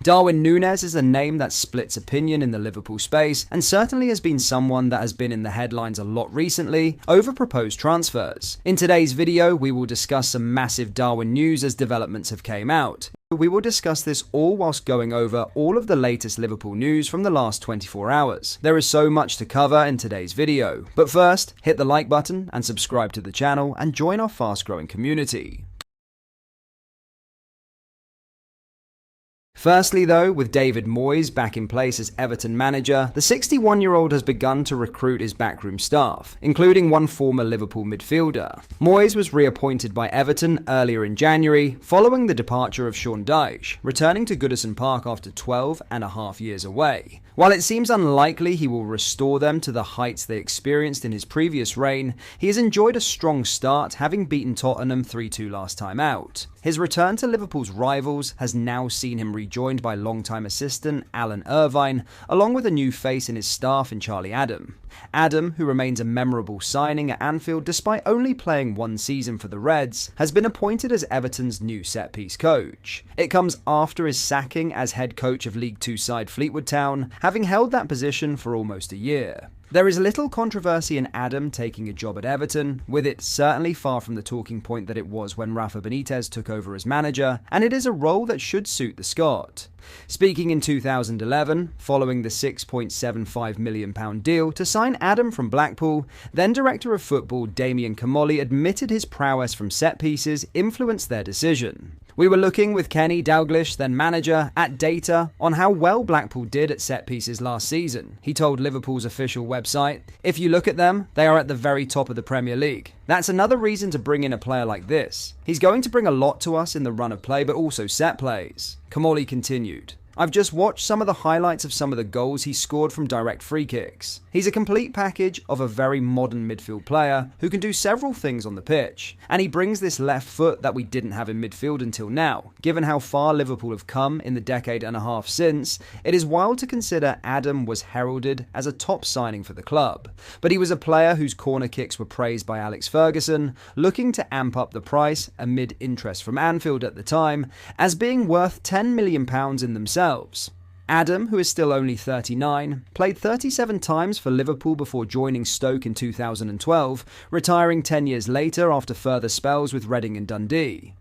Darwin Nunez is a name that splits opinion in the Liverpool space and certainly has been someone that has been in the headlines a lot recently over proposed transfers. In today's video, we will discuss some massive Darwin news as developments have came out. We will discuss this all whilst going over all of the latest Liverpool news from the last 24 hours. There is so much to cover in today's video, but first, hit the like button and subscribe to the channel and join our fast-growing community. Firstly though, with David Moyes back in place as Everton manager, the 61-year-old has begun to recruit his backroom staff, including one former Liverpool midfielder. Moyes was reappointed by Everton earlier in January, following the departure of Sean Dyche, returning to Goodison Park after 12.5 years away. While it seems unlikely he will restore them to the heights they experienced in his previous reign, he has enjoyed a strong start, having beaten Tottenham 3-2 last time out. His return to Liverpool's rivals has now seen him rejoined by longtime assistant Alan Irvine, along with a new face in his staff in Charlie Adam. Adam, who remains a memorable signing at Anfield despite only playing one season for the Reds, has been appointed as Everton's new set-piece coach. It comes after his sacking as head coach of League Two side Fleetwood Town, having held that position for almost a year. There is little controversy in Adam taking a job at Everton, with it certainly far from the talking point that it was when Rafa Benitez took over as manager, and it is a role that should suit the Scot. Speaking in 2011, following the £6.75 million deal to sign Adam from Blackpool, then Director of Football Damien Comolli admitted his prowess from set pieces influenced their decision. We were looking with Kenny Dalglish, then manager, at data on how well Blackpool did at set pieces last season. He told Liverpool's official website, "If you look at them, they are at the very top of the Premier League. That's another reason to bring in a player like this. He's going to bring a lot to us in the run of play, but also set plays." Comolli continued, "I've just watched some of the highlights of some of the goals he scored from direct free kicks. He's a complete package of a very modern midfield player who can do several things on the pitch, and he brings this left foot that we didn't have in midfield until now. Given how far Liverpool have come in the decade and a half since, it is wild to consider Adam was heralded as a top signing for the club. But he was a player whose corner kicks were praised by Alex Ferguson, looking to amp up the price amid interest from Anfield at the time, as being worth £10 million in themselves." Adam, who is still only 39, played 37 times for Liverpool before joining Stoke in 2012, retiring 10 years later after further spells with Reading and Dundee.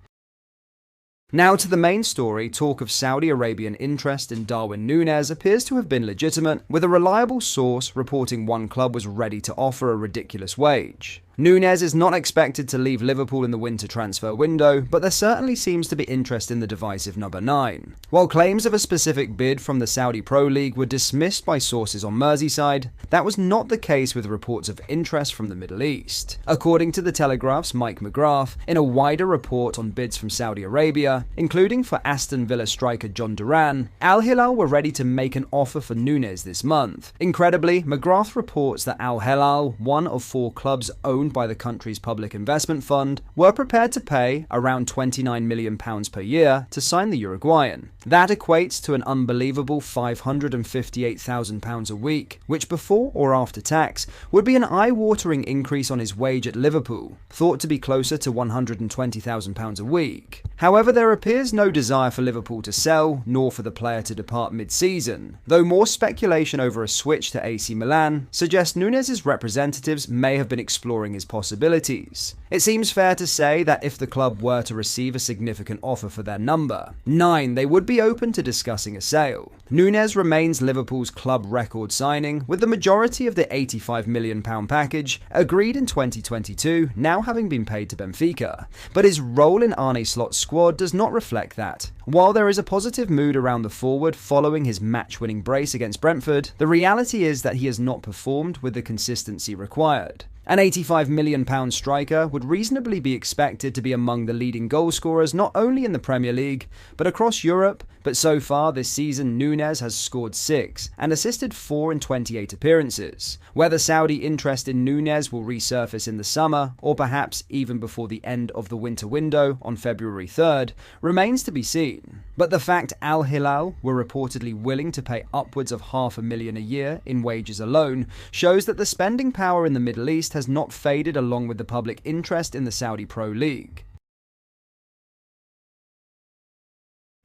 Now to the main story, talk of Saudi Arabian interest in Darwin Nunez appears to have been legitimate, with a reliable source reporting one club was ready to offer a ridiculous wage. Nunez is not expected to leave Liverpool in the winter transfer window, but there certainly seems to be interest in the divisive number 9. While claims of a specific bid from the Saudi Pro League were dismissed by sources on Merseyside, that was not the case with reports of interest from the Middle East. According to The Telegraph's Mike McGrath, in a wider report on bids from Saudi Arabia, including for Aston Villa striker John Duran, Al Hilal were ready to make an offer for Nunez this month. Incredibly, McGrath reports that Al Hilal, one of 4 clubs owned by the country's public investment fund, were prepared to pay around £29 million per year to sign the Uruguayan. That equates to an unbelievable £558,000 a week, which before or after tax would be an eye-watering increase on his wage at Liverpool, thought to be closer to £120,000 a week. However, there appears no desire for Liverpool to sell, nor for the player to depart mid-season, though more speculation over a switch to AC Milan suggests Nunez's representatives may have been exploring his possibilities. It seems fair to say that if the club were to receive a significant offer for their number 9, they would be open to discussing a sale. Nunez remains Liverpool's club record signing, with the majority of the £85 million package agreed in 2022 now having been paid to Benfica. But his role in Arne Slot's squad does not reflect that. While there is a positive mood around the forward following his match-winning brace against Brentford, the reality is that he has not performed with the consistency required. An £85 million striker would reasonably be expected to be among the leading goal scorers not only in the Premier League, but across Europe, but so far this season Nunez has scored 6 and assisted 4 in 28 appearances. Whether Saudi interest in Nunez will resurface in the summer, or perhaps even before the end of the winter window on February 3rd, remains to be seen. But the fact Al Hilal were reportedly willing to pay upwards of £500,000 a year in wages alone shows that the spending power in the Middle East has not faded along with the public interest in the Saudi Pro League.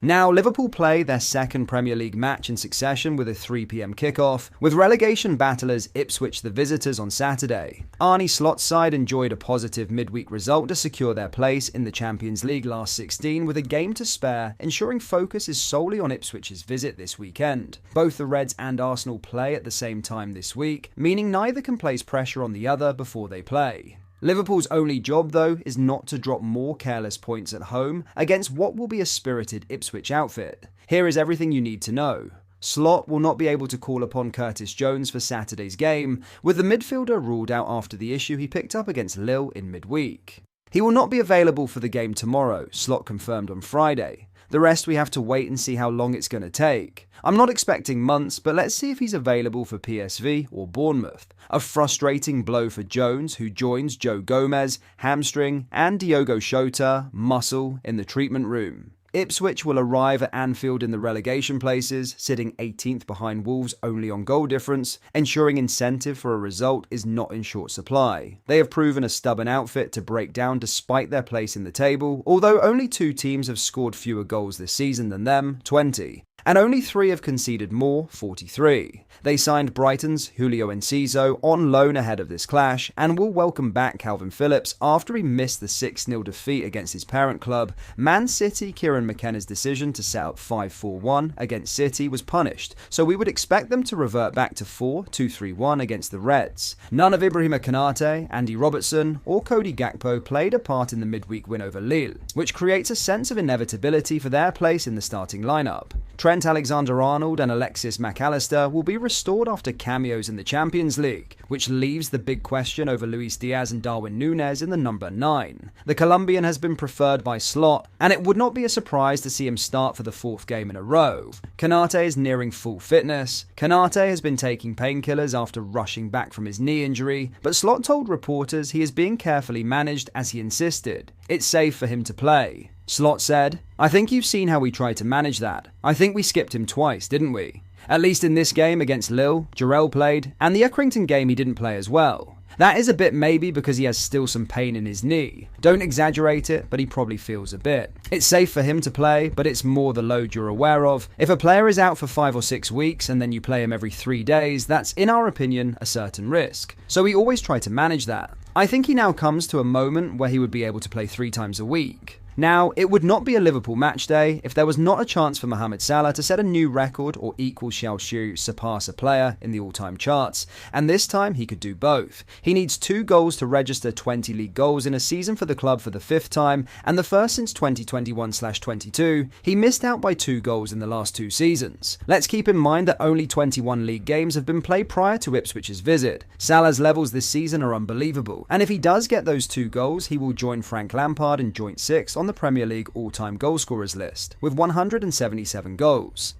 Now, Liverpool play their second Premier League match in succession with a 3 p.m. kickoff, with relegation battlers Ipswich the visitors on Saturday. Arne Slot's side enjoyed a positive midweek result to secure their place in the Champions League last 16 with a game to spare, ensuring focus is solely on Ipswich's visit this weekend. Both the Reds and Arsenal play at the same time this week, meaning neither can place pressure on the other before they play. Liverpool's only job, though, is not to drop more careless points at home against what will be a spirited Ipswich outfit. Here is everything you need to know. Slot will not be able to call upon Curtis Jones for Saturday's game, with the midfielder ruled out after the issue he picked up against Lille in midweek. He will not be available for the game tomorrow, Slot confirmed on Friday. The rest we have to wait and see how long it's going to take. I'm not expecting months, but let's see if he's available for PSV or Bournemouth. A frustrating blow for Jones, who joins Joe Gomez, hamstring, and Diogo Jota, muscle, in the treatment room. Ipswich will arrive at Anfield in the relegation places, sitting 18th behind Wolves only on goal difference, ensuring incentive for a result is not in short supply. They have proven a stubborn outfit to break down despite their place in the table, although only 2 teams have scored fewer goals this season than them, 20. And only 3 have conceded more, 43. They signed Brighton's Julio Enciso on loan ahead of this clash and will welcome back Calvin Phillips after he missed the 6-0 defeat against his parent club. Man City Kieran McKenna's decision to set up 5-4-1 against City was punished, so we would expect them to revert back to 4-2-3-1 against the Reds. None of Ibrahima Konate, Andy Robertson or Cody Gakpo played a part in the midweek win over Lille, which creates a sense of inevitability for their place in the starting lineup. Trent Alexander-Arnold and Alexis McAllister will be restored after cameos in the Champions League, which leaves the big question over Luis Diaz and Darwin Nunez in the number 9. The Colombian has been preferred by Slot, and it would not be a surprise to see him start for the 4th game in a row. Konate is nearing full fitness. Konate has been taking painkillers after rushing back from his knee injury, but Slot told reporters he is being carefully managed as he insisted it's safe for him to play. Slot said, "I think you've seen how we tried to manage that. I think we skipped him twice, didn't we? At least in this game against Lille, Jurgen played, and the Accrington game he didn't play as well. That is a bit maybe because he has still some pain in his knee. Don't exaggerate it, but he probably feels a bit. It's safe for him to play, but it's more the load you're aware of. If a player is out for 5 or 6 weeks and then you play him every 3 days, that's, in our opinion, a certain risk. So we always try to manage that. I think he now comes to a moment where he would be able to play 3 times a week. Now, it would not be a Liverpool match day if there was not a chance for Mohamed Salah to set a new record or equal Xiao surpass a player in the all-time charts, and this time he could do both. He needs 2 goals to register 20 league goals in a season for the club for the 5th time, and the first since 2021/22. He missed out by 2 goals in the last 2 seasons. Let's keep in mind that only 21 league games have been played prior to Ipswich's visit. Salah's levels this season are unbelievable, and if he does get those 2 goals, he will join Frank Lampard in joint 6th on the Premier League all-time goalscorers list, with 177 goals.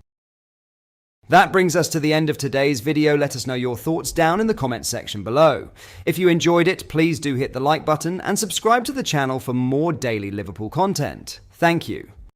That brings us to the end of today's video. Let us know your thoughts down in the comments section below. If you enjoyed it, please do hit the like button and subscribe to the channel for more daily Liverpool content. Thank you.